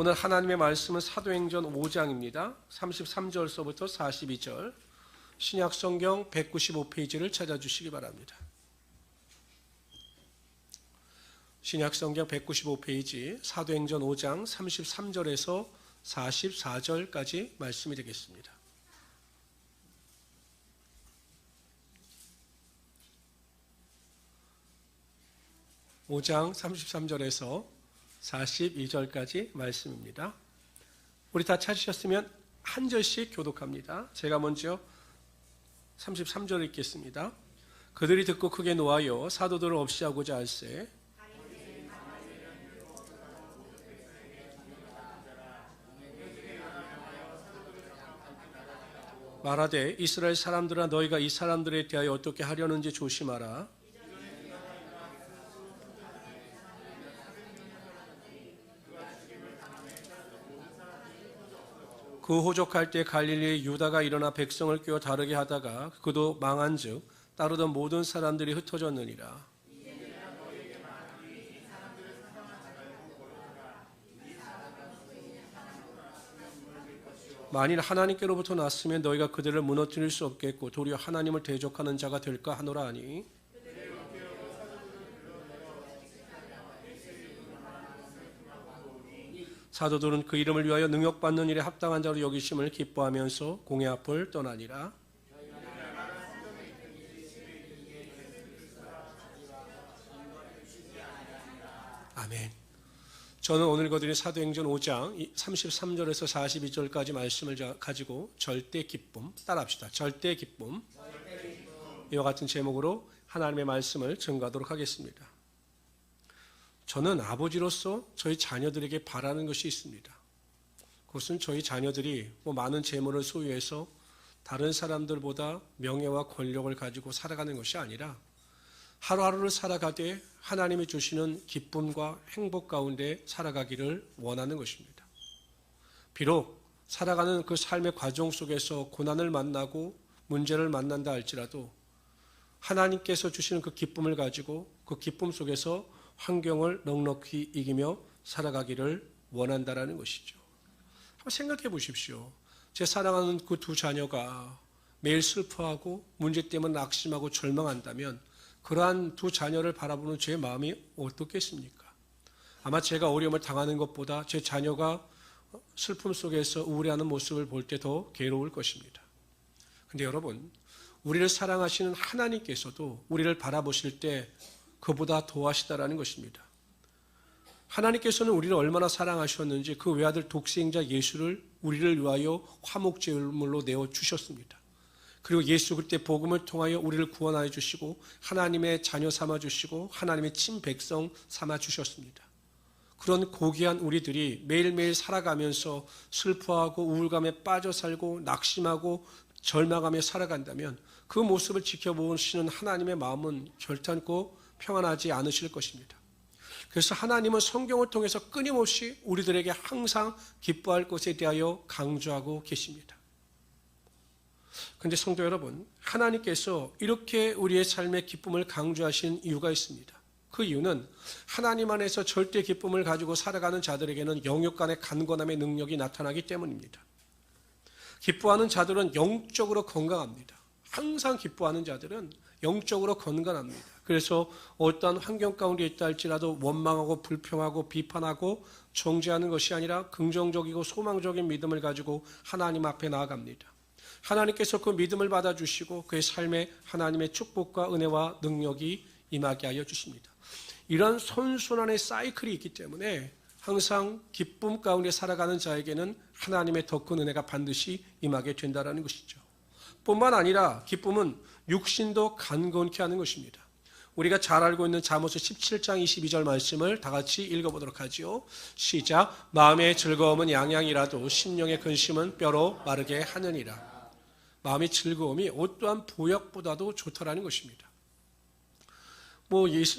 오늘 하나님의 말씀은 사도행전 5장입니다. 33절서부터 42절, 신약성경 195페이지를 찾아주시기 바랍니다. 신약성경 195페이지 사도행전 5장 33절에서 44절까지 말씀이 되겠습니다. (5장) 33절에서 42절까지 말씀입니다. 우리 다 찾으셨으면 한 절씩 교독합니다. 제가 먼저 33절을 읽겠습니다. 그들이 듣고 크게 노하여 사도들을 없이 하고자 할세 말하되 이스라엘 사람들아 너희가 이 사람들에 대하여 어떻게 하려는지 조심하라. 그 호족할 때 갈릴리의 유다가 일어나 백성을 꿰어 다르게 하다가 그도 망한즉 따르던 모든 사람들이 흩어졌느니라. 만일 하나님께로부터 났으면 너희가 그들을 무너뜨릴 수 없겠고 도리어 하나님을 대적하는 자가 될까 하노라 하니 사도들은 그 이름을 위하여 능욕받는 일에 합당한 자로 여기심을 기뻐하면서 공회 앞을 떠나니라. 아멘. 저는 오늘 읽어드린 사도행전 5장 33절에서 42절까지 말씀을 가지고 절대 기쁨, 따라합시다. 절대 기쁨. 이와 같은 제목으로 하나님의 말씀을 전가하도록 하겠습니다. 저는 아버지로서 저희 자녀들에게 바라는 것이 있습니다. 그것은 저희 자녀들이 많은 재물을 소유해서 다른 사람들보다 명예와 권력을 가지고 살아가는 것이 아니라 하루하루를 살아가되 하나님이 주시는 기쁨과 행복 가운데 살아가기를 원하는 것입니다. 비록 살아가는 그 삶의 과정 속에서 고난을 만나고 문제를 만난다 할지라도 하나님께서 주시는 그 기쁨을 가지고 그 기쁨 속에서 환경을 넉넉히 이기며 살아가기를 원한다라는 것이죠. 한번 생각해 보십시오. 제 사랑하는 그 두 자녀가 매일 슬퍼하고 문제 때문에 낙심하고 절망한다면 그러한 두 자녀를 바라보는 제 마음이 어떻겠습니까? 아마 제가 어려움을 당하는 것보다 제 자녀가 슬픔 속에서 우울해하는 모습을 볼 때 더 괴로울 것입니다. 그런데 여러분, 우리를 사랑하시는 하나님께서도 우리를 바라보실 때 그보다 더하시다라는 것입니다. 하나님께서는 우리를 얼마나 사랑하셨는지 그 외아들 독생자 예수를 우리를 위하여 화목제물로 내어주셨습니다. 그리고 예수 그때 복음을 통하여 우리를 구원하여 주시고 하나님의 자녀 삼아 주시고 하나님의 친백성 삼아 주셨습니다. 그런 고귀한 우리들이 매일매일 살아가면서 슬퍼하고 우울감에 빠져 살고 낙심하고 절망하며 살아간다면 그 모습을 지켜보시는 하나님의 마음은 결탄코 평안하지 않으실 것입니다. 그래서 하나님은 성경을 통해서 끊임없이 우리들에게 항상 기뻐할 것에 대하여 강조하고 계십니다. 그런데 성도 여러분, 하나님께서 이렇게 우리의 삶의 기쁨을 강조하신 이유가 있습니다. 그 이유는 하나님 안에서 절대 기쁨을 가지고 살아가는 자들에게는 영역 간의 간건함의 능력이 나타나기 때문입니다. 기뻐하는 자들은 영적으로 건강합니다. 항상 기뻐하는 자들은 영적으로 건강합니다. 그래서 어떠한 환경 가운데 있다 할지라도 원망하고 불평하고 비판하고 정죄하는 것이 아니라 긍정적이고 소망적인 믿음을 가지고 하나님 앞에 나아갑니다. 하나님께서 그 믿음을 받아주시고 그의 삶에 하나님의 축복과 은혜와 능력이 임하게 하여 주십니다. 이런 선순환의 사이클이 있기 때문에 항상 기쁨 가운데 살아가는 자에게는 하나님의 더 큰 은혜가 반드시 임하게 된다는 것이죠. 뿐만 아니라 기쁨은 육신도 간건케 하는 것입니다. 우리가 잘 알고 있는 잠언서 17장 22절 말씀을 다 같이 읽어보도록 하죠. 시작. 마음의 즐거움은 양양이라도 심령의 근심은 뼈로 마르게 하느니라. 마음의 즐거움이 어떠한 보약보다도 좋다라는 것입니다.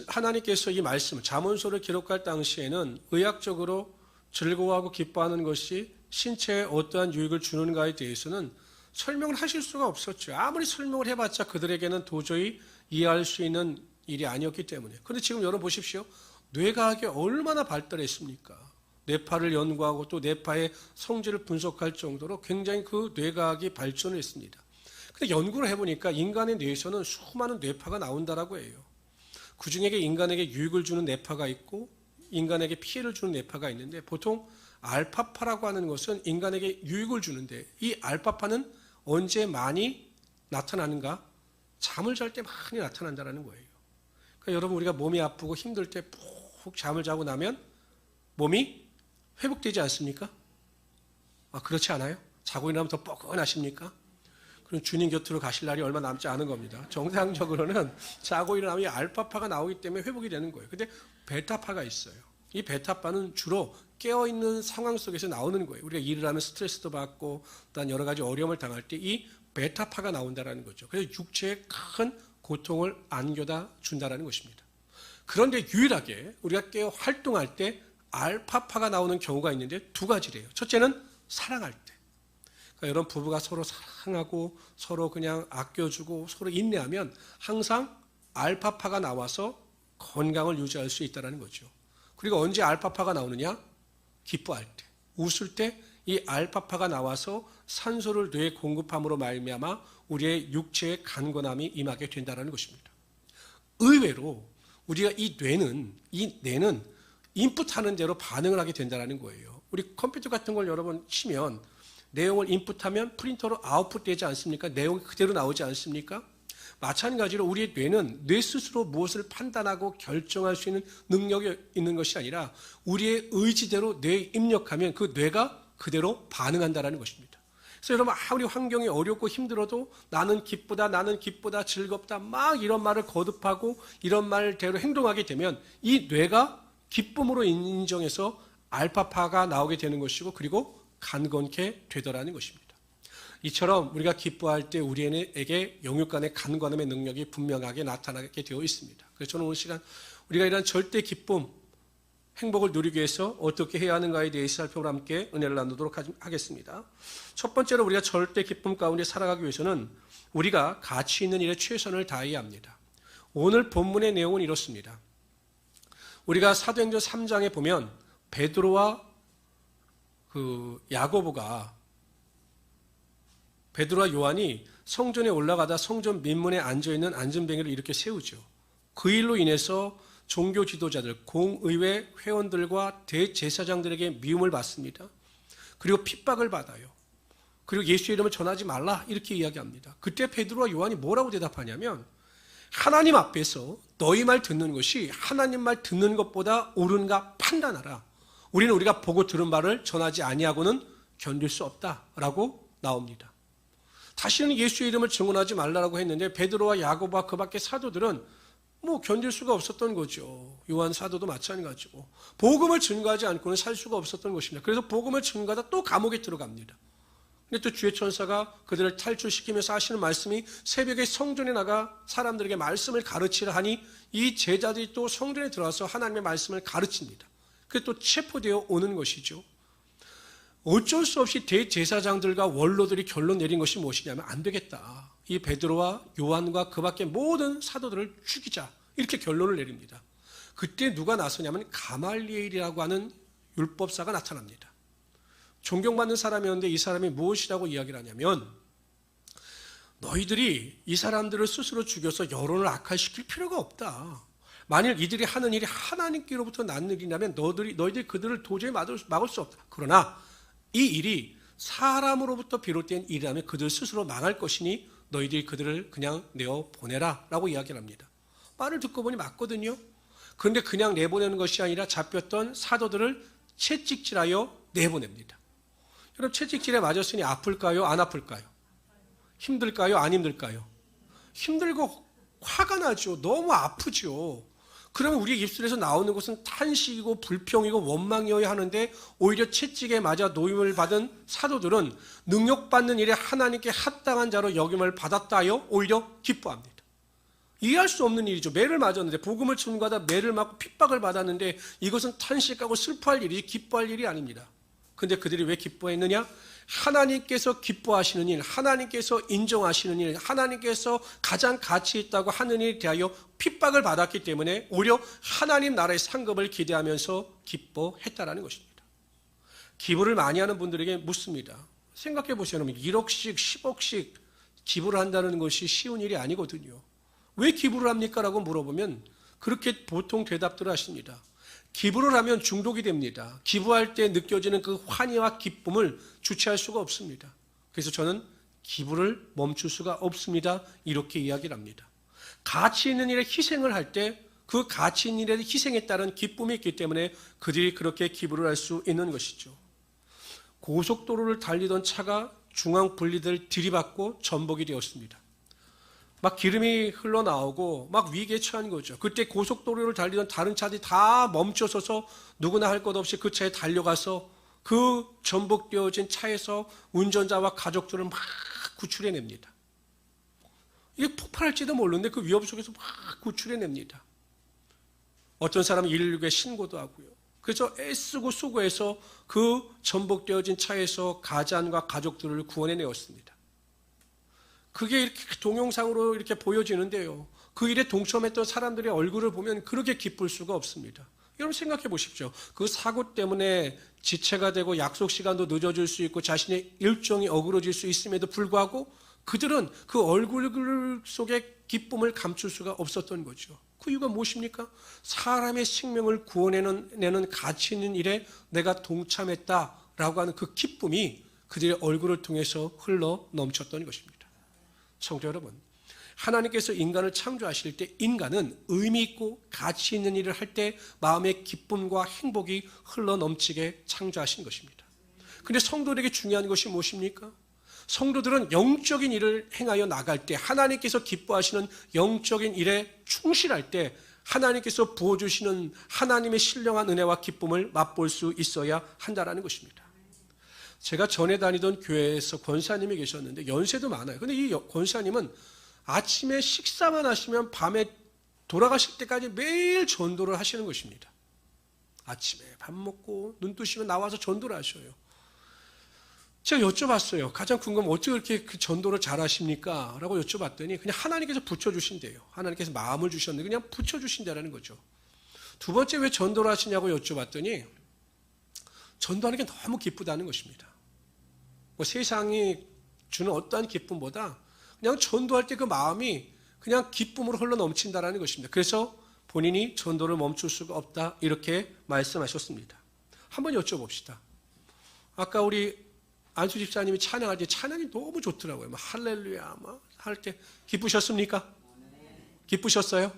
하나님께서 이 말씀, 잠언서를 기록할 당시에는 의학적으로 즐거워하고 기뻐하는 것이 신체에 어떠한 유익을 주는가에 대해서는 설명을 하실 수가 없었죠. 아무리 설명을 해봤자 그들에게는 도저히 이해할 수 있는 일이 아니었기 때문에. 그런데 지금 여러분 보십시오. 뇌과학이 얼마나 발달했습니까? 뇌파를 연구하고 또 뇌파의 성질을 분석할 정도로 굉장히 그 뇌과학이 발전을 했습니다. 근데 연구를 해보니까 인간의 뇌에서는 수많은 뇌파가 나온다라고 해요. 그 중에 인간에게 유익을 주는 뇌파가 있고 인간에게 피해를 주는 뇌파가 있는데, 보통 알파파라고 하는 것은 인간에게 유익을 주는데, 이 알파파는 언제 많이 나타나는가? 잠을 잘 때 많이 나타난다는 거예요. 그러니까 여러분, 우리가 몸이 아프고 힘들 때 푹 잠을 자고 나면 몸이 회복되지 않습니까? 그렇지 않아요? 자고 일어나면 더 뻐근하십니까? 그럼 주님 곁으로 가실 날이 얼마 남지 않은 겁니다. 정상적으로는 자고 일어나면 알파파가 나오기 때문에 회복이 되는 거예요. 근데 베타파가 있어요. 이 베타파는 주로 깨어있는 상황 속에서 나오는 거예요. 우리가 일을 하면 스트레스도 받고 또한 여러 가지 어려움을 당할 때 이 베타파가 나온다는 거죠. 그래서 육체에 큰 고통을 안겨다 준다는 것입니다. 그런데 유일하게 우리가 깨어 활동할 때 알파파가 나오는 경우가 있는데 두 가지래요. 첫째는 사랑할 때. 그러니까 여러분, 부부가 서로 사랑하고 서로 그냥 아껴주고 서로 인내하면 항상 알파파가 나와서 건강을 유지할 수 있다는 거죠. 그리고 언제 알파파가 나오느냐? 기뻐할 때, 웃을 때 이 알파파가 나와서 산소를 뇌에 공급함으로 말미암아 우리의 육체의 강건함이 임하게 된다는 것입니다. 의외로 우리가 이 뇌는 인풋하는 대로 반응을 하게 된다는 거예요. 우리 컴퓨터 같은 걸 여러 번 치면 내용을 인풋하면 프린터로 아웃풋 되지 않습니까? 내용이 그대로 나오지 않습니까? 마찬가지로 우리의 뇌는 뇌 스스로 무엇을 판단하고 결정할 수 있는 능력이 있는 것이 아니라 우리의 의지대로 뇌에 입력하면 그 뇌가 그대로 반응한다는 것입니다. 그래서 여러분, 아무리 환경이 어렵고 힘들어도 나는 기쁘다, 즐겁다, 막 이런 말을 거듭하고 이런 말대로 행동하게 되면 이 뇌가 기쁨으로 인정해서 알파파가 나오게 되는 것이고, 그리고 간건케 되더라는 것입니다. 이처럼 우리가 기뻐할 때 우리에게 영육 간의 간관함의 능력이 분명하게 나타나게 되어 있습니다. 그래서 저는 오늘 시간 우리가 이런 절대 기쁨, 행복을 누리기 위해서 어떻게 해야 하는가에 대해서 살펴보며 함께 은혜를 나누도록 하겠습니다. 첫 번째로 우리가 절대 기쁨 가운데 살아가기 위해서는 우리가 가치 있는 일에 최선을 다해야 합니다. 오늘 본문의 내용은 이렇습니다. 우리가 사도행전 3장에 보면 베드로와 베드로와 요한이 성전에 올라가다 성전 민문에 앉아있는 안전뱅이를 이렇게 세우죠. 그 일로 인해서 종교 지도자들, 공의회 회원들과 대제사장들에게 미움을 받습니다. 그리고 핍박을 받아요. 그리고 예수의 이름을 전하지 말라 이렇게 이야기합니다. 그때 베드로와 요한이 뭐라고 대답하냐면, 하나님 앞에서 너희 말 듣는 것이 하나님 말 듣는 것보다 옳은가 판단하라. 우리는 우리가 보고 들은 말을 전하지 아니하고는 견딜 수 없다라고 나옵니다. 다시는 예수의 이름을 증언하지 말라고 했는데 베드로와 야고보와 그 밖의 사도들은 견딜 수가 없었던 거죠. 요한 사도도 마찬가지고 복음을 증거하지 않고는 살 수가 없었던 것입니다. 그래서 복음을 증거하다 또 감옥에 들어갑니다. 근데 또 주의 천사가 그들을 탈출시키면서 하시는 말씀이, 새벽에 성전에 나가 사람들에게 말씀을 가르치라 하니 이 제자들이 또 성전에 들어와서 하나님의 말씀을 가르칩니다. 그게 또 체포되어 오는 것이죠. 어쩔 수 없이 대제사장들과 원로들이 결론 내린 것이 무엇이냐면, 안 되겠다. 이 베드로와 요한과 그 밖의 모든 사도들을 죽이자. 이렇게 결론을 내립니다. 그때 누가 나서냐면 가말리엘이라고 하는 율법사가 나타납니다. 존경받는 사람이었는데 이 사람이 무엇이라고 이야기를 하냐면, 너희들이 이 사람들을 스스로 죽여서 여론을 악화시킬 필요가 없다. 만일 이들이 하는 일이 하나님께로부터 난 일이라면 너희들이 그들을 도저히 막을 수 없다. 그러나 이 일이 사람으로부터 비롯된 일이라면 그들 스스로 망할 것이니 너희들이 그들을 그냥 내어 보내라 라고 이야기를 합니다. 말을 듣고 보니 맞거든요. 그런데 그냥 내보내는 것이 아니라 잡혔던 사도들을 채찍질하여 내보냅니다. 여러분, 채찍질에 맞았으니 아플까요? 안 아플까요? 힘들까요? 안 힘들까요? 힘들고 화가 나죠. 너무 아프죠. 그러면 우리의 입술에서 나오는 것은 탄식이고 불평이고 원망이어야 하는데, 오히려 채찍에 맞아 노임을 받은 사도들은 능력받는 일에 하나님께 합당한 자로 여김을 받았다 하여 오히려 기뻐합니다. 이해할 수 없는 일이죠. 매를 맞았는데, 복음을 증거하다 매를 맞고 핍박을 받았는데 이것은 탄식하고 슬퍼할 일이지 기뻐할 일이 아닙니다. 그런데 그들이 왜 기뻐했느냐? 하나님께서 기뻐하시는 일, 하나님께서 인정하시는 일, 하나님께서 가장 가치 있다고 하는 일에 대하여 핍박을 받았기 때문에 오히려 하나님 나라의 상급을 기대하면서 기뻐했다라는 것입니다. 기부를 많이 하는 분들에게 묻습니다. 생각해 보세요. 1억씩 10억씩 기부를 한다는 것이 쉬운 일이 아니거든요. 왜 기부를 합니까? 라고 물어보면 그렇게 보통 대답들을 하십니다. 기부를 하면 중독이 됩니다. 기부할 때 느껴지는 그 환희와 기쁨을 주체할 수가 없습니다. 그래서 저는 기부를 멈출 수가 없습니다. 이렇게 이야기를 합니다. 가치 있는 일에 희생을 할 때 그 가치 있는 일에 희생에 따른 기쁨이 있기 때문에 그들이 그렇게 기부를 할 수 있는 것이죠. 고속도로를 달리던 차가 중앙 분리대를 들이받고 전복이 되었습니다. 막 기름이 흘러나오고 막 위기에 처한 거죠. 그때 고속도로를 달리던 다른 차들이 다 멈춰서서 누구나 할 것 없이 그 차에 달려가서 그 전복되어진 차에서 운전자와 가족들을 막 구출해냅니다. 이게 폭발할지도 모르는데 그 위협 속에서 막 구출해냅니다. 어떤 사람은 119에 신고도 하고요. 그래서 애쓰고 수고해서 그 전복되어진 차에서 가장과 가족들을 구원해내었습니다. 그게 이렇게 동영상으로 이렇게 보여지는데요. 그 일에 동참했던 사람들의 얼굴을 보면 그렇게 기쁠 수가 없습니다. 여러분 생각해 보십시오. 그 사고 때문에 지체가 되고 약속 시간도 늦어질 수 있고 자신의 일정이 어그러질 수 있음에도 불구하고 그들은 그 얼굴 속에 기쁨을 감출 수가 없었던 거죠. 그 이유가 무엇입니까? 사람의 생명을 구원해내는 가치 있는 일에 내가 동참했다라고 하는 그 기쁨이 그들의 얼굴을 통해서 흘러 넘쳤던 것입니다. 성도 여러분, 하나님께서 인간을 창조하실 때 인간은 의미 있고 가치 있는 일을 할 때 마음의 기쁨과 행복이 흘러 넘치게 창조하신 것입니다. 그런데 성도들에게 중요한 것이 무엇입니까? 성도들은 영적인 일을 행하여 나갈 때 하나님께서 기뻐하시는 영적인 일에 충실할 때 하나님께서 부어주시는 하나님의 신령한 은혜와 기쁨을 맛볼 수 있어야 한다는 것입니다. 제가 전에 다니던 교회에서 권사님이 계셨는데 연세도 많아요. 그런데 이 권사님은 아침에 식사만 하시면 밤에 돌아가실 때까지 매일 전도를 하시는 것입니다. 아침에 밥 먹고 눈 뜨시면 나와서 전도를 하셔요. 제가 여쭤봤어요. 가장 궁금한 어떻게 그렇게 그 전도를 잘 하십니까? 라고 여쭤봤더니 그냥 하나님께서 붙여주신대요. 하나님께서 마음을 주셨는데 그냥 붙여주신다는 거죠. 두 번째 왜 전도를 하시냐고 여쭤봤더니 전도하는 게 너무 기쁘다는 것입니다. 뭐 세상이 주는 어떠한 기쁨보다 그냥 전도할 때 그 마음이 그냥 기쁨으로 흘러 넘친다는 것입니다. 그래서 본인이 전도를 멈출 수가 없다 이렇게 말씀하셨습니다. 한번 여쭤봅시다. 아까 우리 안수 집사님이 찬양할 때 찬양이 너무 좋더라고요. 막 할렐루야 막 할 때 기쁘셨습니까? 기쁘셨어요?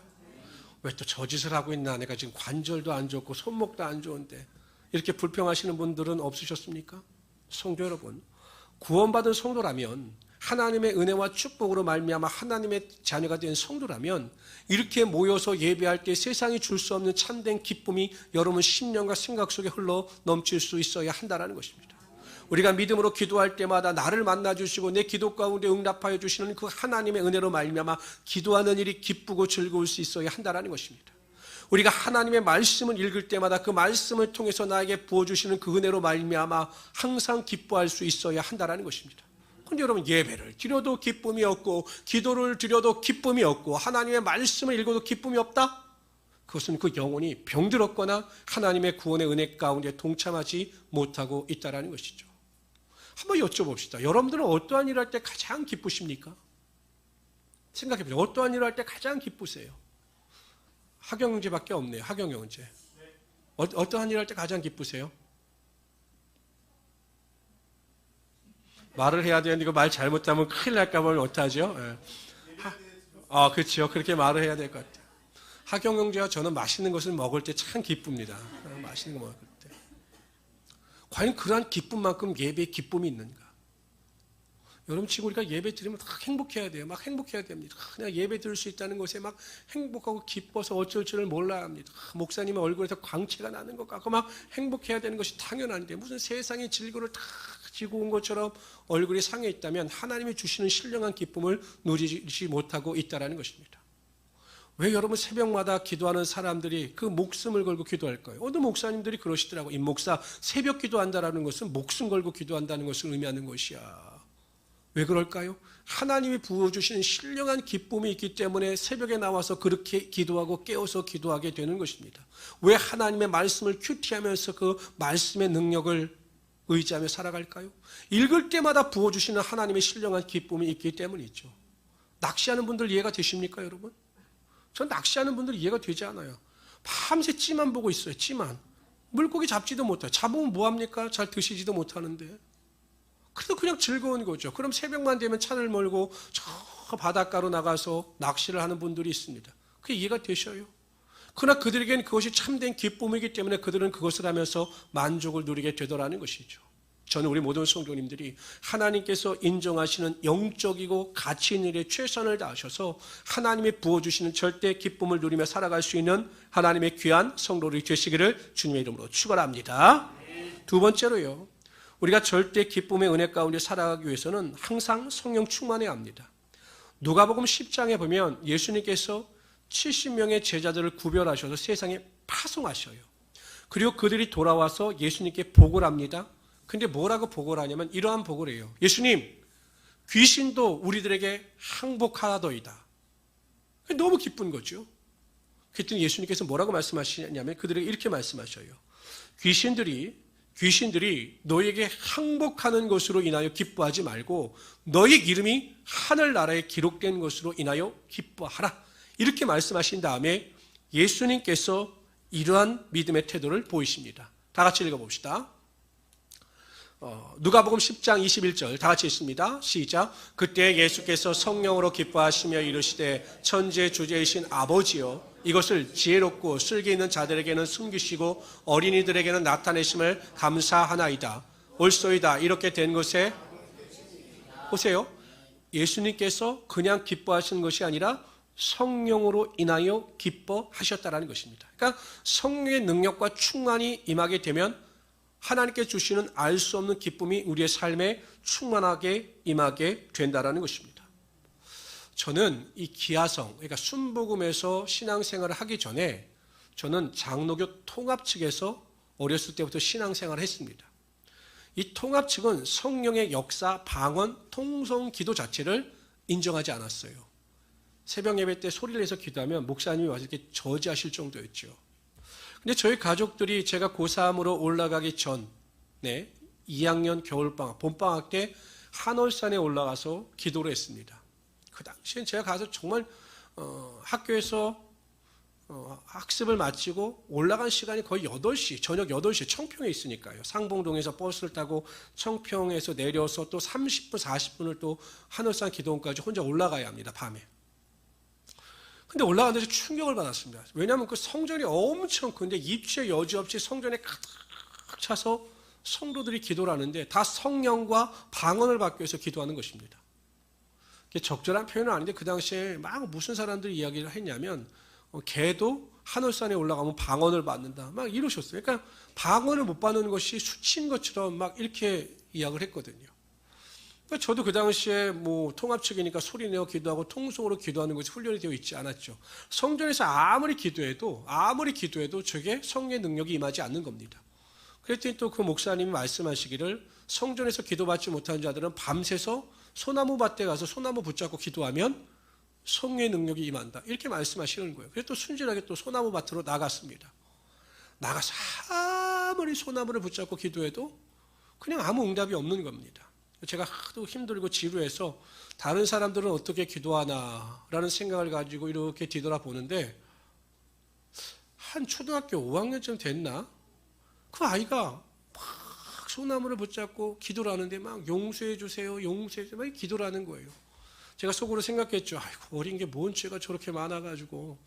왜 또 저 짓을 하고 있나? 내가 지금 관절도 안 좋고 손목도 안 좋은데 이렇게 불평하시는 분들은 없으셨습니까? 성도 여러분, 구원받은 성도라면 하나님의 은혜와 축복으로 말미암아 하나님의 자녀가 된 성도라면 이렇게 모여서 예배할 때 세상이 줄 수 없는 참된 기쁨이 여러분 심령과 생각 속에 흘러 넘칠 수 있어야 한다는 것입니다. 우리가 믿음으로 기도할 때마다 나를 만나주시고 내 기도 가운데 응답하여 주시는 그 하나님의 은혜로 말미암아 기도하는 일이 기쁘고 즐거울 수 있어야 한다는 것입니다. 우리가 하나님의 말씀을 읽을 때마다 그 말씀을 통해서 나에게 부어주시는 그 은혜로 말미암아 항상 기뻐할 수 있어야 한다는 것입니다. 그런데 여러분 예배를 드려도 기쁨이 없고 기도를 드려도 기쁨이 없고 하나님의 말씀을 읽어도 기쁨이 없다? 그것은 그 영혼이 병들었거나 하나님의 구원의 은혜 가운데 동참하지 못하고 있다는 것이죠. 한번 여쭤봅시다. 여러분들은 어떠한 일을 할 때 가장 기쁘십니까? 생각해보세요. 어떠한 일을 할 때 가장 기쁘세요? 하경영제밖에 없네요. 하경영제. 어떠한 일을 할 때 가장 기쁘세요? 말을 해야 되는데 이거 말 잘못하면 큰일 날까 봐 어떡하죠? 그렇죠. 그렇게 말을 해야 될 것 같아요. 하경영제와 저는 맛있는 것을 먹을 때 참 기쁩니다. 맛있는 거 먹을 때. 과연 그러한 기쁨만큼 예배에 기쁨이 있는가? 여러분 지금 우리가 예배 드리면 다 행복해야 돼요. 막 행복해야 됩니다. 그냥 예배 드릴 수 있다는 것에 막 행복하고 기뻐서 어쩔 줄을 몰라야 합니다. 목사님의 얼굴에서 광채가 나는 것 같고 막 행복해야 되는 것이 당연한데 무슨 세상의 질거를 다 지고 온 것처럼 얼굴이 상해 있다면 하나님이 주시는 신령한 기쁨을 누리지 못하고 있다는 것입니다. 왜 여러분 새벽마다 기도하는 사람들이 그 목숨을 걸고 기도할 거예요? 어느 목사님들이 그러시더라고요. 이 목사 새벽 기도한다는 것은 목숨 걸고 기도한다는 것을 의미하는 것이야. 왜 그럴까요? 하나님이 부어주시는 신령한 기쁨이 있기 때문에 새벽에 나와서 그렇게 기도하고 깨어서 기도하게 되는 것입니다. 왜 하나님의 말씀을 큐티하면서 그 말씀의 능력을 의지하며 살아갈까요? 읽을 때마다 부어주시는 하나님의 신령한 기쁨이 있기 때문이죠. 낚시하는 분들 이해가 되십니까, 여러분? 전 낚시하는 분들 이해가 되지 않아요. 밤새 찌만 보고 있어요. 찌만. 물고기 잡지도 못해요. 잡으면 뭐합니까? 잘 드시지도 못하는데. 그래도 그냥 즐거운 거죠. 그럼 새벽만 되면 차를 몰고 저 바닷가로 나가서 낚시를 하는 분들이 있습니다. 그게 이해가 되셔요? 그러나 그들에게는 그것이 참된 기쁨이기 때문에 그들은 그것을 하면서 만족을 누리게 되더라는 것이죠. 저는 우리 모든 성도님들이 하나님께서 인정하시는 영적이고 가치 있는 일에 최선을 다하셔서 하나님이 부어주시는 절대 기쁨을 누리며 살아갈 수 있는 하나님의 귀한 성도들이 되시기를 주님의 이름으로 축원합니다. 두 번째로요, 우리가 절대 기쁨의 은혜 가운데 살아가기 위해서는 항상 성령 충만해야 합니다. 누가복음 10장에 보면 예수님께서 70명의 제자들을 구별하셔서 세상에 파송하셔요. 그리고 그들이 돌아와서 예수님께 보고를 합니다. 근데 뭐라고 보고를 하냐면 이러한 보고를 해요. 예수님, 귀신도 우리들에게 항복하더이다. 너무 기쁜 거죠. 그랬더니 예수님께서 뭐라고 말씀하시냐면 그들에게 이렇게 말씀하셔요. 귀신들이 너에게 항복하는 것으로 인하여 기뻐하지 말고 너의 이름이 하늘나라에 기록된 것으로 인하여 기뻐하라. 이렇게 말씀하신 다음에 예수님께서 이러한 믿음의 태도를 보이십니다. 다 같이 읽어봅시다. 누가복음 10장 21절 다 같이 읽습니다. 시작. 그때 예수께서 성령으로 기뻐하시며 이르시되 천지의 주제이신 아버지여 이것을 지혜롭고 슬기 있는 자들에게는 숨기시고 어린이들에게는 나타내심을 감사하나이다. 옳소이다. 이렇게 된 것에 보세요. 예수님께서 그냥 기뻐하시는 것이 아니라 성령으로 인하여 기뻐하셨다라는 것입니다. 그러니까 성령의 능력과 충만이 임하게 되면 하나님께 주시는 알 수 없는 기쁨이 우리의 삶에 충만하게 임하게 된다라는 것입니다. 저는 이 기아성, 그러니까 순복음에서 신앙생활을 하기 전에 저는 장로교 통합 측에서 어렸을 때부터 신앙생활을 했습니다. 이 통합 측은 성령의 역사, 방언, 통성 기도 자체를 인정하지 않았어요. 새벽 예배 때 소리를 내서 기도하면 목사님이 와서 이렇게 저지하실 정도였죠. 근데 저희 가족들이 제가 고3으로 올라가기 전에 2학년 겨울방학, 봄방학 때 한월산에 올라가서 기도를 했습니다. 그 당시엔 제가 가서 정말 학교에서 학습을 마치고 올라간 시간이 거의 8시, 저녁 8시 청평에 있으니까요. 상봉동에서 버스를 타고 청평에서 내려서 또 30분, 40분을 또 한월산 기도원까지 혼자 올라가야 합니다, 밤에. 근데 올라가는데 충격을 받았습니다. 왜냐하면 그 성전이 엄청 큰데 입체 여지없이 성전에 가득 차서 성도들이 기도를 하는데 다 성령과 방언을 받기 위해서 기도하는 것입니다. 적절한 표현은 아닌데 그 당시에 막 무슨 사람들이 이야기를 했냐면 개도 한월산에 올라가면 방언을 받는다 막 이러셨어요. 그러니까 방언을 못 받는 것이 수치인 것처럼 막 이렇게 이야기를 했거든요. 저도 그 당시에 뭐 통합 측이니까 소리내어 기도하고 통성으로 기도하는 것이 훈련이 되어 있지 않았죠. 성전에서 아무리 기도해도 저게 성령의 능력이 임하지 않는 겁니다. 그랬더니 또 그 목사님이 말씀하시기를 성전에서 기도받지 못한 자들은 밤새서 소나무 밭에 가서 소나무 붙잡고 기도하면 성령의 능력이 임한다. 이렇게 말씀하시는 거예요. 그래서 또 순진하게 또 소나무 밭으로 나갔습니다. 나가서 아무리 소나무를 붙잡고 기도해도 그냥 아무 응답이 없는 겁니다. 제가 하도 힘들고 지루해서 다른 사람들은 어떻게 기도하나라는 생각을 가지고 이렇게 뒤돌아보는데 한 초등학교 5학년쯤 됐나? 그 아이가 막 소나무를 붙잡고 기도를 하는데 막 용서해 주세요, 용서해 주세요 막 기도를 하는 거예요. 제가 속으로 생각했죠. 아이고 어린 게 뭔 죄가 저렇게 많아가지고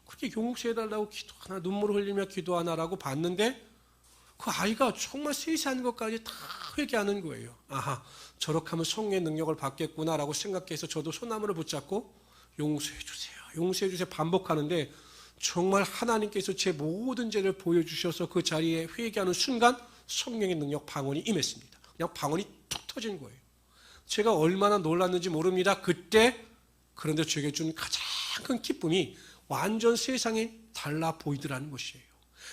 그렇게 용서해달라고 기도하나 눈물을 흘리며 기도하나라고 봤는데 그 아이가 정말 세세한 것까지 다 회개하는 거예요. 아하, 저렇게 하면 성령의 능력을 받겠구나라고 생각해서 저도 소나무를 붙잡고 용서해 주세요, 용서해 주세요 반복하는데 정말 하나님께서 제 모든 죄를 보여주셔서 그 자리에 회개하는 순간 성령의 능력 방언이 임했습니다. 그냥 방언이 툭 터진 거예요. 제가 얼마나 놀랐는지 모릅니다. 그때 그런데 저에게 준 가장 큰 기쁨이 완전 세상이 달라 보이더라는 것이에요.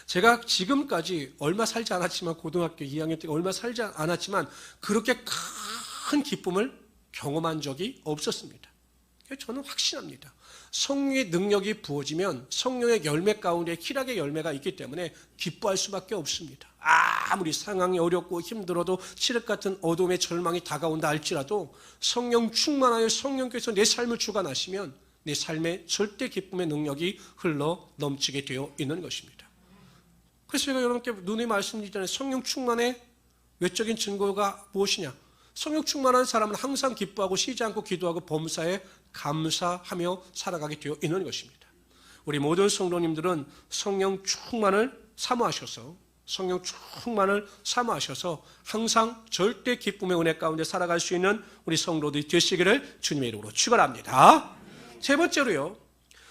제가 지금까지 얼마 살지 않았지만 고등학교 2학년 때 얼마 살지 않았지만 그렇게 큰 기쁨을 경험한 적이 없었습니다. 저는 확신합니다. 성령의 능력이 부어지면 성령의 열매 가운데 희락의 열매가 있기 때문에 기뻐할 수밖에 없습니다. 아무리 상황이 어렵고 힘들어도 칠흑 같은 어둠의 절망이 다가온다 할지라도 성령 충만하여 성령께서 내 삶을 주관하시면 내 삶에 절대 기쁨의 능력이 흘러 넘치게 되어 있는 것입니다. 그래서 제가 여러분께 누누이 말씀드리잖아요. 성령 충만의 외적인 증거가 무엇이냐? 성령 충만한 사람은 항상 기뻐하고 쉬지 않고 기도하고 범사에 감사하며 살아가게 되어 있는 것입니다. 우리 모든 성도님들은 성령 충만을 사모하셔서 항상 절대 기쁨의 은혜 가운데 살아갈 수 있는 우리 성도들이 되시기를 주님의 이름으로 축원합니다. 세 번째로요,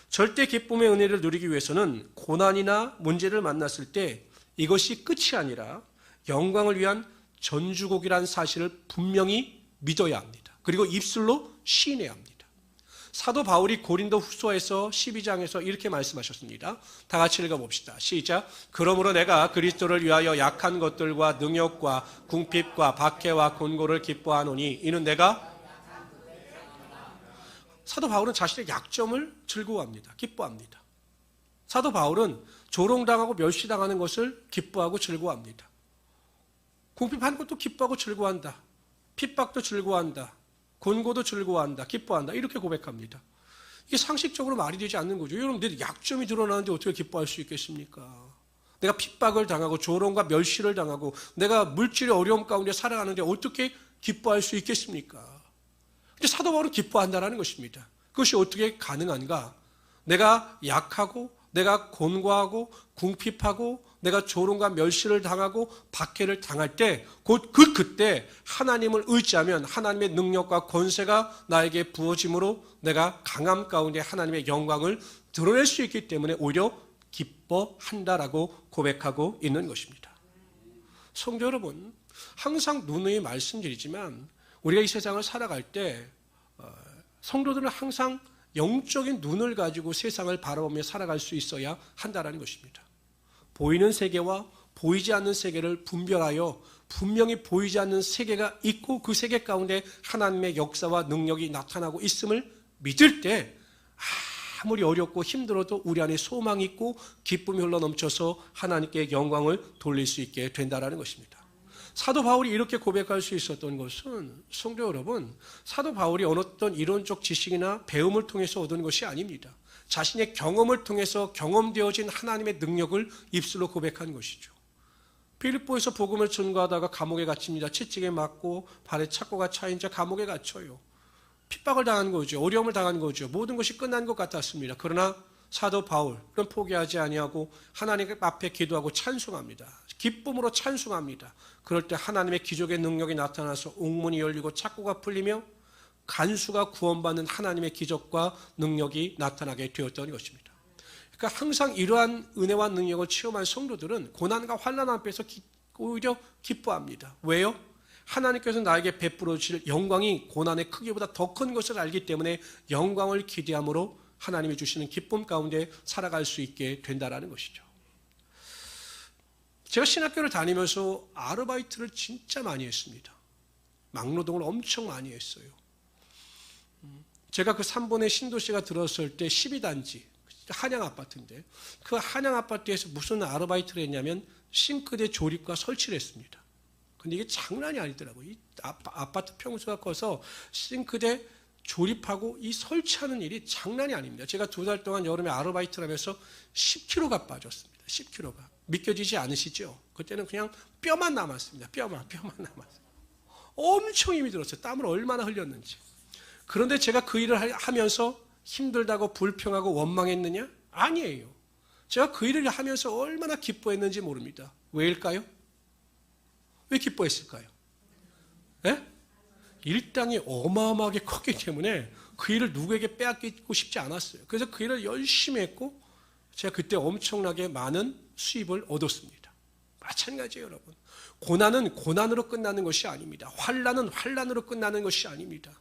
절대 기쁨의 은혜를 누리기 위해서는 고난이나 문제를 만났을 때 이것이 끝이 아니라 영광을 위한 전주곡이라는 사실을 분명히 믿어야 합니다. 그리고 입술로 시인해야 합니다. 사도 바울이 고린도 후서에서 12장에서 이렇게 말씀하셨습니다. 다 같이 읽어봅시다. 시작. 그러므로 내가 그리스도를 위하여 약한 것들과 능욕과 궁핍과 박해와 곤고를 기뻐하노니 이는 내가 사도 바울은 자신의 약점을 즐거워합니다. 기뻐합니다. 사도 바울은 조롱당하고 멸시당하는 것을 기뻐하고 즐거워합니다. 궁핍한 것도 기뻐하고 즐거워한다. 핍박도 즐거워한다. 곤고도 즐거워한다. 기뻐한다. 이렇게 고백합니다. 이게 상식적으로 말이 되지 않는 거죠. 여러분, 내 약점이 드러나는데 어떻게 기뻐할 수 있겠습니까? 내가 핍박을 당하고 조롱과 멸시를 당하고 내가 물질의 어려움 가운데 살아가는데 어떻게 기뻐할 수 있겠습니까? 근데 사도 바울은 기뻐한다라는 것입니다. 그것이 어떻게 가능한가? 내가 약하고 내가 곤고하고 궁핍하고 내가 조롱과 멸시를 당하고 박해를 당할 때 곧 그때 하나님을 의지하면 하나님의 능력과 권세가 나에게 부어짐으로 내가 강함 가운데 하나님의 영광을 드러낼 수 있기 때문에 오히려 기뻐한다라고 고백하고 있는 것입니다. 성도 여러분, 항상 누누이 말씀드리지만 우리가 이 세상을 살아갈 때 성도들은 항상 영적인 눈을 가지고 세상을 바라보며 살아갈 수 있어야 한다는 것입니다. 보이는 세계와 보이지 않는 세계를 분별하여 분명히 보이지 않는 세계가 있고 그 세계 가운데 하나님의 역사와 능력이 나타나고 있음을 믿을 때 아무리 어렵고 힘들어도 우리 안에 소망이 있고 기쁨이 흘러넘쳐서 하나님께 영광을 돌릴 수 있게 된다는 것입니다. 사도 바울이 이렇게 고백할 수 있었던 것은 성도 여러분, 사도 바울이 어떤 이론적 지식이나 배움을 통해서 얻은 것이 아닙니다. 자신의 경험을 통해서 경험되어진 하나님의 능력을 입술로 고백한 것이죠. 빌립보에서 복음을 전거하다가 감옥에 갇힙니다. 채찍에 맞고 발에 착고가 차인 채 감옥에 갇혀요. 핍박을 당한 거죠. 어려움을 당한 거죠. 모든 것이 끝난 것 같았습니다. 그러나 사도 바울은 포기하지 아니하고 하나님 앞에 기도하고 찬송합니다. 기쁨으로 찬송합니다. 그럴 때 하나님의 기적의 능력이 나타나서 옥문이 열리고 착고가 풀리며 간수가 구원받는 하나님의 기적과 능력이 나타나게 되었던 것입니다. 그러니까 항상 이러한 은혜와 능력을 체험한 성도들은 고난과 환난 앞에서 오히려 기뻐합니다. 왜요? 하나님께서 나에게 베풀어 주실 영광이 고난의 크기보다 더 큰 것을 알기 때문에 영광을 기대함으로 하나님이 주시는 기쁨 가운데 살아갈 수 있게 된다는 것이죠. 제가 신학교를 다니면서 아르바이트를 진짜 많이 했습니다. 막노동을 엄청 많이 했어요. 제가 그 3번에 신도시가 들어섰을 때 12단지 한양 아파트인데 그 한양 아파트에서 무슨 아르바이트를 했냐면 싱크대 조립과 설치를 했습니다. 근데 이게 장난이 아니더라고요. 이 아파트 평수가 커서 싱크대 조립하고 이 설치하는 일이 장난이 아닙니다. 제가 2달 동안 여름에 아르바이트를 하면서 10kg가 빠졌습니다. 10kg가. 믿겨지지 않으시죠? 그때는 그냥 뼈만 남았습니다. 뼈만 남았어요. 엄청 힘이 들었어요. 땀을 얼마나 흘렸는지. 그런데 제가 그 일을 하면서 힘들다고 불평하고 원망했느냐? 아니에요. 제가 그 일을 하면서 얼마나 기뻐했는지 모릅니다. 왜일까요? 왜 기뻐했을까요? 네? 일당이 어마어마하게 컸기 때문에 그 일을 누구에게 빼앗기고 싶지 않았어요. 그래서 그 일을 열심히 했고 제가 그때 엄청나게 많은 수입을 얻었습니다. 마찬가지예요, 여러분. 고난은 고난으로 끝나는 것이 아닙니다. 환난은 환난으로 끝나는 것이 아닙니다.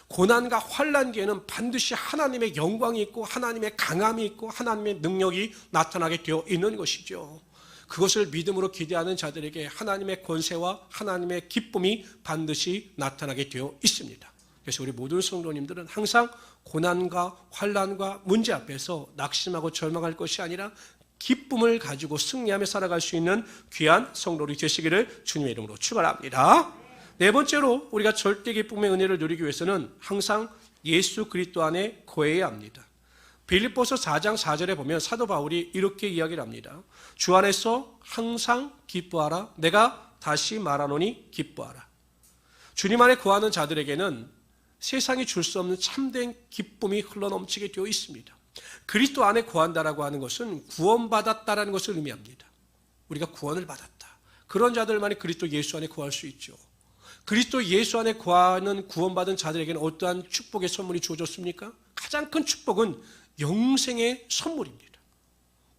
고난과 환난 뒤에는 반드시 하나님의 영광이 있고 하나님의 강함이 있고 하나님의 능력이 나타나게 되어 있는 것이죠. 그것을 믿음으로 기대하는 자들에게 하나님의 권세와 하나님의 기쁨이 반드시 나타나게 되어 있습니다. 그래서 우리 모든 성도님들은 항상 고난과 환난과 문제 앞에서 낙심하고 절망할 것이 아니라 기쁨을 가지고 승리하며 살아갈 수 있는 귀한 성도들이 되시기를 주님의 이름으로 축원합니다. 네 번째로 우리가 절대 기쁨의 은혜를 누리기 위해서는 항상 예수 그리스도 안에 거해야 합니다. 빌립보서 4장 4절에 보면 사도 바울이 이렇게 이야기를 합니다. 주 안에서 항상 기뻐하라. 내가 다시 말하노니 기뻐하라. 주님 안에 거하는 자들에게는 세상이 줄 수 없는 참된 기쁨이 흘러넘치게 되어 있습니다. 그리스도 안에 거한다라고 하는 것은 구원받았다라는 것을 의미합니다. 우리가 구원을 받았다. 그런 자들만이 그리스도 예수 안에 거할 수 있죠. 그리스도 예수 안에 거하는 구원받은 자들에게는 어떠한 축복의 선물이 주어졌습니까? 가장 큰 축복은 영생의 선물입니다.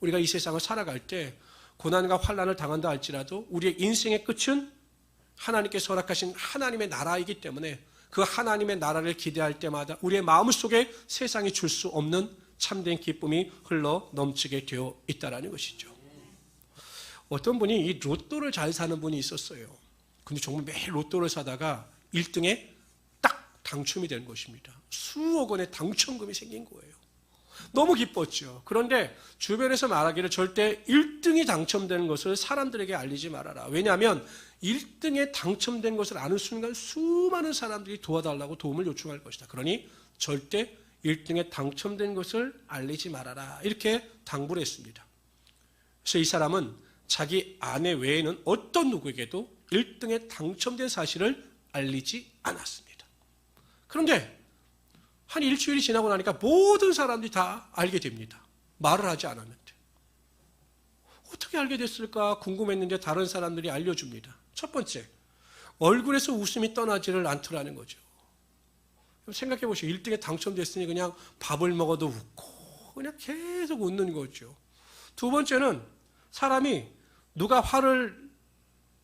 우리가 이 세상을 살아갈 때 고난과 환난을 당한다 할지라도 우리의 인생의 끝은 하나님께서 허락하신 하나님의 나라이기 때문에 그 하나님의 나라를 기대할 때마다 우리의 마음속에 세상이 줄 수 없는 참된 기쁨이 흘러 넘치게 되어 있다는 것이죠. 어떤 분이 이 로또를 잘 사는 분이 있었어요. 근데 정말 매일 로또를 사다가 1등에 딱 당첨이 된 것입니다. 수억 원의 당첨금이 생긴 거예요. 너무 기뻤죠. 그런데 주변에서 말하기를 절대 1등이 당첨되는 것을 사람들에게 알리지 말아라. 왜냐하면 1등에 당첨된 것을 아는 순간 수많은 사람들이 도와달라고 도움을 요청할 것이다. 그러니 절대 1등에 당첨된 것을 알리지 말아라. 이렇게 당부를 했습니다. 그래서 이 사람은 자기 아내 외에는 어떤 누구에게도 1등에 당첨된 사실을 알리지 않았습니다. 그런데 한 일주일이 지나고 나니까 모든 사람들이 다 알게 됩니다. 말을 하지 않았는데. 어떻게 알게 됐을까 궁금했는데 다른 사람들이 알려줍니다. 첫 번째, 얼굴에서 웃음이 떠나지를 않더라는 거죠. 생각해 보시오. 1등에 당첨됐으니 그냥 밥을 먹어도 웃고 그냥 계속 웃는 거죠. 두 번째는 사람이 누가 화를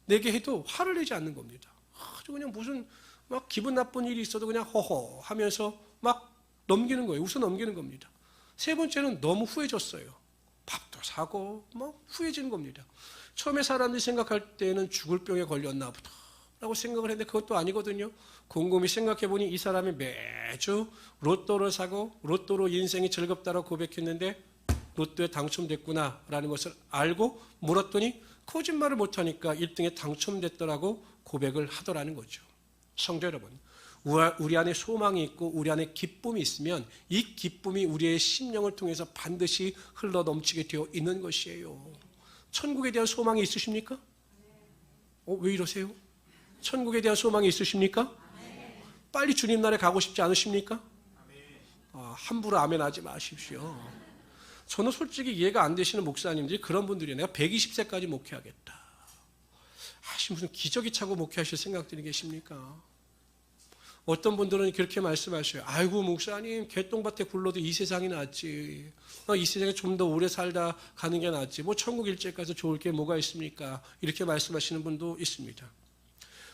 내게 해도 화를 내지 않는 겁니다. 아주 그냥 무슨 막 기분 나쁜 일이 있어도 그냥 허허 하면서 막 넘기는 거예요. 웃어 넘기는 겁니다. 세 번째는 너무 후회졌어요. 밥도 사고 뭐 후회진 겁니다. 처음에 사람들이 생각할 때는 죽을 병에 걸렸나 보다 라고 생각을 했는데 그것도 아니거든요. 곰곰이 생각해 보니 이 사람이 매주 로또를 사고 로또로 인생이 즐겁다라고 고백했는데 로또에 당첨됐구나 라는 것을 알고 물었더니 거짓말을 못하니까 1등에 당첨됐더라고 고백을 하더라는 거죠. 성도 여러분, 우리 안에 소망이 있고 우리 안에 기쁨이 있으면 이 기쁨이 우리의 심령을 통해서 반드시 흘러넘치게 되어 있는 것이에요. 천국에 대한 소망이 있으십니까? 왜 이러세요? 천국에 대한 소망이 있으십니까? 빨리 주님 나라에 가고 싶지 않으십니까? 함부로 아멘 하지 마십시오. 저는 솔직히 이해가 안 되시는 목사님들이 그런 분들이에요. 내가 120세까지 목회하겠다. 무슨 기저귀 차고 목회하실 생각들이 계십니까? 어떤 분들은 그렇게 말씀하셔요. 아이고 목사님 개똥밭에 굴러도 이 세상이 낫지. 이 세상에 좀 더 오래 살다 가는 게 낫지. 뭐 천국 일찍 가서 좋을 게 뭐가 있습니까? 이렇게 말씀하시는 분도 있습니다.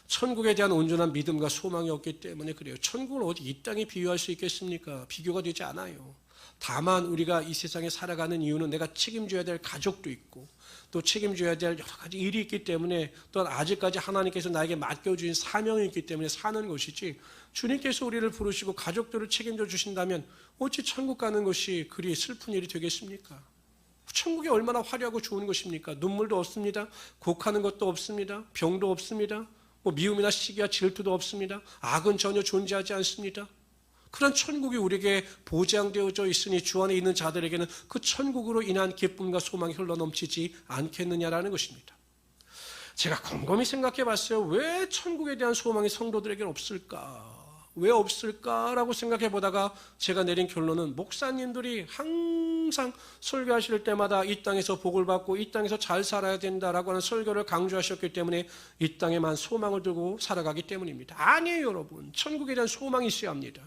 천국에 대한 온전한 믿음과 소망이 없기 때문에 그래요. 천국을 어디 이 땅에 비유할 수 있겠습니까? 비교가 되지 않아요. 다만 우리가 이 세상에 살아가는 이유는 내가 책임져야 될 가족도 있고 또 책임져야 될 여러 가지 일이 있기 때문에 또한 아직까지 하나님께서 나에게 맡겨주신 사명이 있기 때문에 사는 것이지 주님께서 우리를 부르시고 가족들을 책임져 주신다면 어찌 천국 가는 것이 그리 슬픈 일이 되겠습니까? 천국이 얼마나 화려하고 좋은 것입니까? 눈물도 없습니다. 곡하는 것도 없습니다. 병도 없습니다. 미움이나 시기와 질투도 없습니다. 악은 전혀 존재하지 않습니다. 그런 천국이 우리에게 보장되어져 있으니 주 안에 있는 자들에게는 그 천국으로 인한 기쁨과 소망이 흘러넘치지 않겠느냐라는 것입니다. 제가 곰곰이 생각해 봤어요. 왜 천국에 대한 소망이 성도들에게는 없을까? 왜 없을까라고 생각해 보다가 제가 내린 결론은 목사님들이 항상 설교하실 때마다 이 땅에서 복을 받고 이 땅에서 잘 살아야 된다라고 하는 설교를 강조하셨기 때문에 이 땅에만 소망을 두고 살아가기 때문입니다. 아니에요, 여러분. 천국에 대한 소망이 있어야 합니다.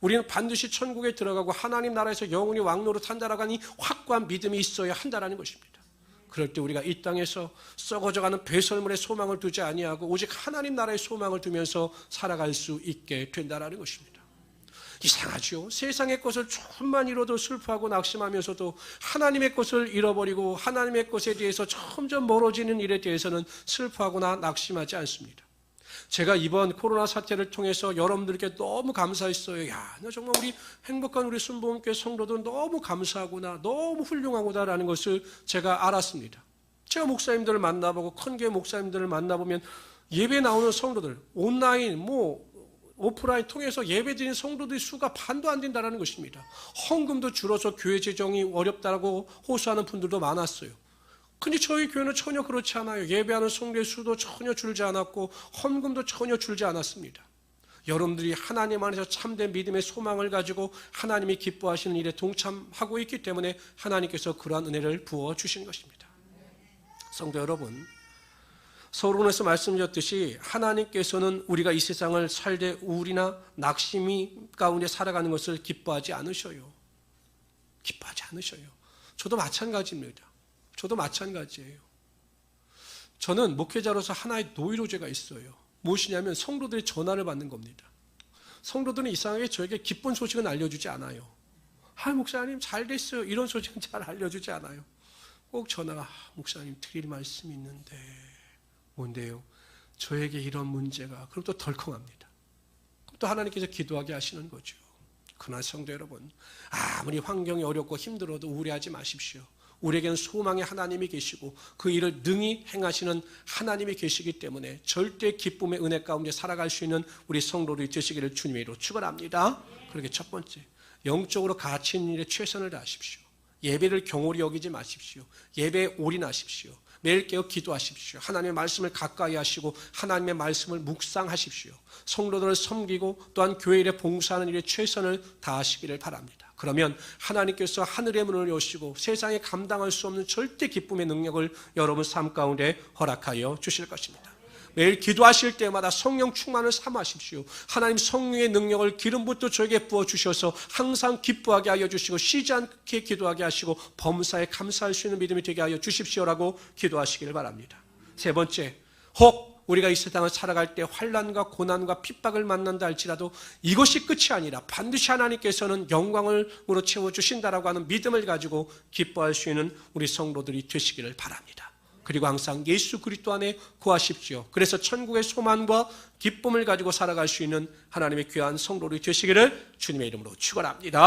우리는 반드시 천국에 들어가고 하나님 나라에서 영원히 왕노릇 한다라고 하니 확고한 믿음이 있어야 한다라는 것입니다. 그럴 때 우리가 이 땅에서 썩어져가는 배설물의 소망을 두지 아니하고 오직 하나님 나라의 소망을 두면서 살아갈 수 있게 된다라는 것입니다. 이상하죠? 세상의 것을 조금만 잃어도 슬퍼하고 낙심하면서도 하나님의 것을 잃어버리고 하나님의 것에 대해서 점점 멀어지는 일에 대해서는 슬퍼하거나 낙심하지 않습니다. 제가 이번 코로나 사태를 통해서 여러분들께 너무 감사했어요. 야, 나 정말 우리 행복한 우리 순복음교회 성도들은 너무 감사하구나, 너무 훌륭하구나라는 것을 제가 알았습니다. 제가 목사님들을 만나보고 큰 교회 목사님들을 만나보면 예배 나오는 성도들, 온라인, 오프라인 통해서 예배드리는 성도들의 수가 반도 안 된다는 것입니다. 헌금도 줄어서 교회 재정이 어렵다고 호소하는 분들도 많았어요. 근데 저희 교회는 전혀 그렇지 않아요. 예배하는 성도의 수도 전혀 줄지 않았고 헌금도 전혀 줄지 않았습니다. 여러분들이 하나님 안에서 참된 믿음의 소망을 가지고 하나님이 기뻐하시는 일에 동참하고 있기 때문에 하나님께서 그러한 은혜를 부어주신 것입니다. 성도 여러분, 서론에서 말씀드렸듯이 하나님께서는 우리가 이 세상을 살되 우울이나 낙심이 가운데 살아가는 것을 기뻐하지 않으셔요. 기뻐하지 않으셔요. 저도 마찬가지입니다. 저도 마찬가지예요. 저는 목회자로서 하나의 노이로제가 있어요. 무엇이냐면 성도들의 전화를 받는 겁니다. 성도들은 이상하게 저에게 기쁜 소식은 알려주지 않아요. 목사님 잘 됐어요, 이런 소식은 잘 알려주지 않아요. 꼭 전화가 목사님 드릴 말씀이 있는데 뭔데요? 저에게 이런 문제가. 그럼 또 덜컹합니다. 그럼 또 하나님께서 기도하게 하시는 거죠. 그러나 성도 여러분, 아무리 환경이 어렵고 힘들어도 우려하지 마십시오. 우리에게는 소망의 하나님이 계시고 그 일을 능히 행하시는 하나님이 계시기 때문에 절대 기쁨의 은혜 가운데 살아갈 수 있는 우리 성도들이 되시기를 주님의 이름으로 축원합니다. 그렇게 첫 번째, 영적으로 가치 있는 일에 최선을 다하십시오. 예배를 경홀히 여기지 마십시오. 예배에 올인하십시오. 매일 깨어 기도하십시오. 하나님의 말씀을 가까이 하시고 하나님의 말씀을 묵상하십시오. 성도들을 섬기고 또한 교회 일에 봉사하는 일에 최선을 다하시기를 바랍니다. 그러면 하나님께서 하늘의 문을 여시고 세상에 감당할 수 없는 절대 기쁨의 능력을 여러분 삶 가운데 허락하여 주실 것입니다. 매일 기도하실 때마다 성령 충만을 삼으십시오. 하나님 성령의 능력을 기름부터 저에게 부어주셔서 항상 기뻐하게 하여 주시고 쉬지 않게 기도하게 하시고 범사에 감사할 수 있는 믿음이 되게 하여 주십시오라고 기도하시기를 바랍니다. 세 번째, 혹 우리가 이 세상을 살아갈 때 환난과 고난과 핍박을 만난다 할지라도 이것이 끝이 아니라 반드시 하나님께서는 영광으로 채워주신다라고 하는 믿음을 가지고 기뻐할 수 있는 우리 성도들이 되시기를 바랍니다. 그리고 항상 예수 그리스도 안에 구하십시오. 그래서 천국의 소망과 기쁨을 가지고 살아갈 수 있는 하나님의 귀한 성도들이 되시기를 주님의 이름으로 축원합니다.